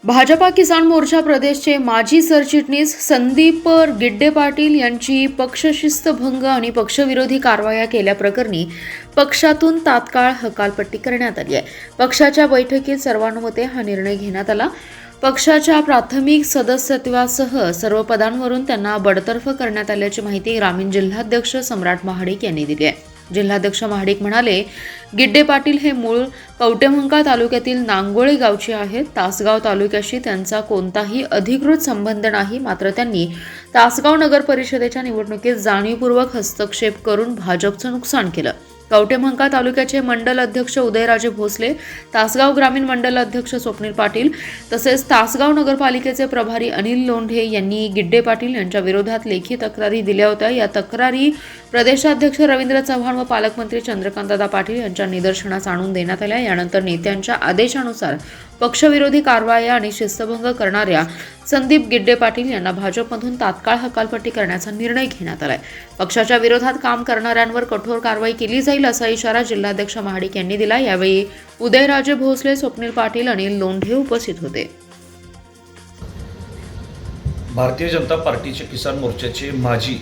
भाजपा किसान मोर्चा प्रदेशचे माजी सरचिटणीस संदीप गिड्डे पाटील यांची पक्षशिस्तभंग आणि पक्षविरोधी कारवाया केल्याप्रकरणी पक्षातून तात्काळ हकालपट्टी करण्यात आली आहे. पक्षाच्या बैठकीत सर्वानुमते हा निर्णय घेण्यात आला. पक्षाच्या प्राथमिक सदस्यत्वासह सर्व पदांवरून त्यांना बडतर्फ करण्यात आल्याची माहिती ग्रामीण जिल्हाध्यक्ष सम्राट महाडिक यांनी दिली आहे. जिल्हाध्यक्ष महाडिक म्हणाले, गिड्डे पाटील हे मूळ कवटेमंकाळ तालुक्यातील नांगोळे गावचे आहेत. तासगाव तालुक्याशी त्यांचा कोणताही अधिकृत संबंध नाही. मात्र त्यांनी तासगाव नगर परिषदेच्या निवडणुकीत जाणीवपूर्वक हस्तक्षेप करून भाजपचं नुकसान केलं. कवटेमंकाळ तालुक्याचे मंडल अध्यक्ष उदयराजे भोसले, तासगाव ग्रामीण मंडल अध्यक्ष स्वप्नील पाटील तसेच तासगाव नगरपालिकेचे प्रभारी अनिल लोंढे यांनी गिड्डे पाटील यांच्या विरोधात लेखी तक्रारी दिल्या होत्या. या तक्रारी प्रदेशाध्यक्ष रवींद्र चव्हाण व पालकमंत्री चंद्रकांतदादा पाटील यांच्या निदर्शनास आणून देण्यात आल्या. यानंतर नेत्यांच्या आदेशानुसार पक्षविरोधी कारवाया आणि शिस्तभंग करणाऱ्या संदीप गिड्डे पाटील यांना भाजपमधून तात्काळ हकालपट्टी करण्याचा निर्णय घेण्यात आलाय. पक्षाच्या विरोधात काम करणाऱ्यांवर कठोर कारवाई केली जाईल असा इशारा जिल्हाध्यक्ष महाडिक यांनी दिला. यावेळी उदयराजे भोसले, स्वप्नील पाटील, अनिल लोंढे उपस्थित होते. भारतीय जनता पार्टीचे किसान मोर्चाचे माजी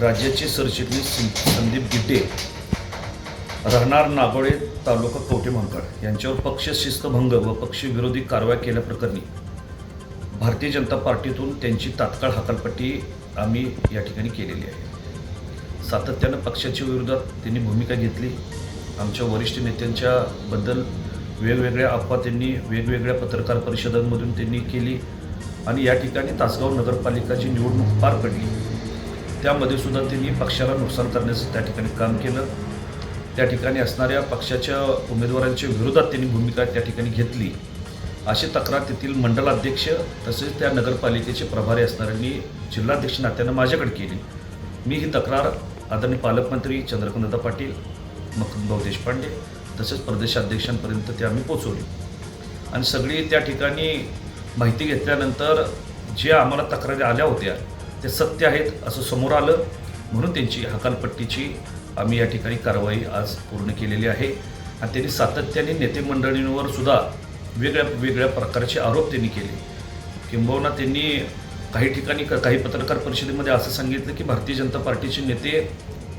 राज्याचे सरचिटणीस संदीप गिड्डे राहणार नागोळे तालुका कवटेमंकाळ यांच्यावर पक्षशिस्तभंग व पक्षविरोधी कारवाई केल्याप्रकरणी भारतीय जनता पार्टीतून त्यांची तात्काळ हकालपट्टी आम्ही या ठिकाणी केलेली आहे. सातत्यानं पक्षाच्या विरोधात त्यांनी भूमिका घेतली. आमच्या वरिष्ठ नेत्यांच्या बद्दल वेगवेगळ्या अफवा त्यांनी वेगवेगळ्या पत्रकार परिषदांमधून त्यांनी केली आणि या ठिकाणी तासगाव नगरपालिकाची निवडणूक पार पडली. त्यामध्ये सुद्धा त्यांनी पक्षाला नुकसान करण्याचं त्या ठिकाणी काम केलं. त्या ठिकाणी असणाऱ्या पक्षाच्या उमेदवारांच्या विरोधात त्यांनी भूमिका त्या ठिकाणी घेतली. अशी तक्रार तेथील मंडलाध्यक्ष तसेच त्या नगरपालिकेचे प्रभारी असणाऱ्यांनी जिल्हाध्यक्ष नात्यानं माझ्याकडे केली. मी ही तक्रार आदरणीय पालकमंत्री चंद्रकांतदादा पाटील, मकरंदभाऊ देशपांडे तसेच प्रदेशाध्यक्षांपर्यंत ते आम्ही पोचवली आणि सगळी त्या ठिकाणी माहिती घेतल्यानंतर जे आम्हाला तक्रारी आल्या होत्या ते सत्य आहेत असं समोर आलं. म्हणून त्यांची हकालपट्टीची आम्ही या ठिकाणी कारवाई आज पूर्ण केलेली आहे. आणि त्यांनी सातत्याने नेते मंडळींवर सुद्धा वेगळ्या प्रकारचे आरोप त्यांनी केले. किंबहुना त्यांनी काही ठिकाणी काही पत्रकार परिषदेमध्ये असं सांगितलं की भारतीय जनता पार्टीचे नेते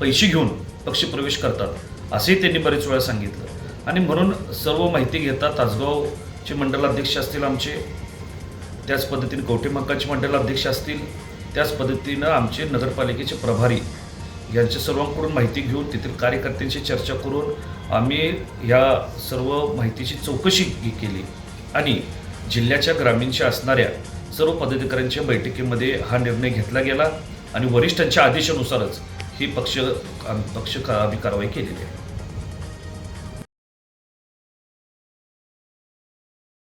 पैसे घेऊन पक्षप्रवेश करतात असंही त्यांनी बरेच वेळा सांगितलं. आणि म्हणून सर्व माहिती घेता तासगावचे मंडलाध्यक्ष असतील आमचे, त्याच पद्धतीने कवटेमंकाळचे मंडलाध्यक्ष असतील, त्याच पद्धतीनं आमचे नगरपालिकेचे प्रभारी यांच्या सर्वांकडून माहिती घेऊन तेथील कार्यकर्त्यांशी चर्चा करून आम्ही ह्या सर्व माहितीची चौकशी केली आणि जिल्ह्याच्या ग्रामीणच्या असणाऱ्या सर्व पदाधिकाऱ्यांच्या बैठकीमध्ये हा निर्णय घेतला गेला आणि वरिष्ठांच्या आदेशानुसारच ही आम्ही कारवाई केलेली आहे.